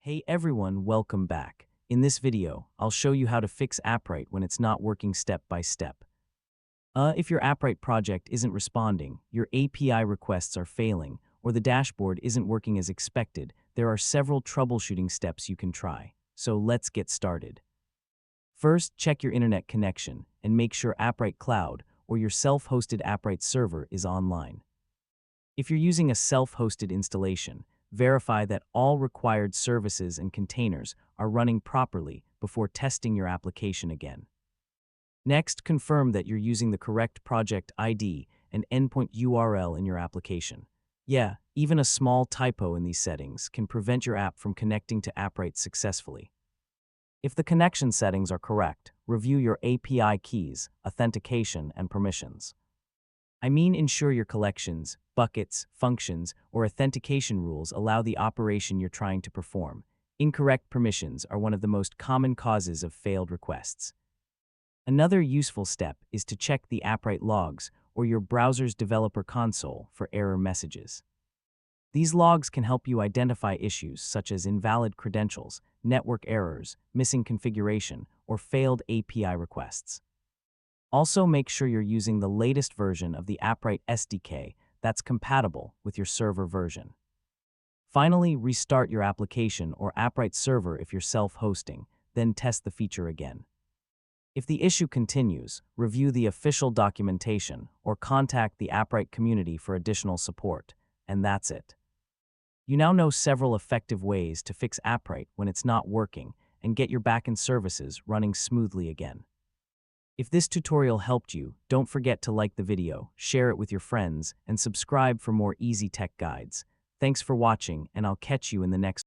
Hey everyone, welcome back. In this video, I'll show you how to fix Appwrite when it's not working step by step. If your Appwrite project isn't responding, your API requests are failing, or the dashboard isn't working as expected, there are several troubleshooting steps you can try. So let's get started. First, check your internet connection and make sure Appwrite Cloud or your self-hosted Appwrite server is online. If you're using a self-hosted installation, verify that all required services and containers are running properly before testing your application again. Next, confirm that you're using the correct project ID and endpoint URL in your application. Yeah, even a small typo in these settings can prevent your app from connecting to Appwrite successfully. If the connection settings are correct, review your API keys, authentication, and permissions. Ensure your collections, buckets, functions, or authentication rules allow the operation you're trying to perform. Incorrect permissions are one of the most common causes of failed requests. Another useful step is to check the Appwrite logs or your browser's developer console for error messages. These logs can help you identify issues such as invalid credentials, network errors, missing configuration, or failed API requests. Also, make sure you're using the latest version of the Appwrite SDK that's compatible with your server version. Finally, restart your application or Appwrite server if you're self-hosting, then test the feature again. If the issue continues, review the official documentation or contact the Appwrite community for additional support, and that's it. You now know several effective ways to fix Appwrite when it's not working and get your backend services running smoothly again. If this tutorial helped you, don't forget to like the video, share it with your friends, and subscribe for more easy tech guides. Thanks for watching, and I'll catch you in the next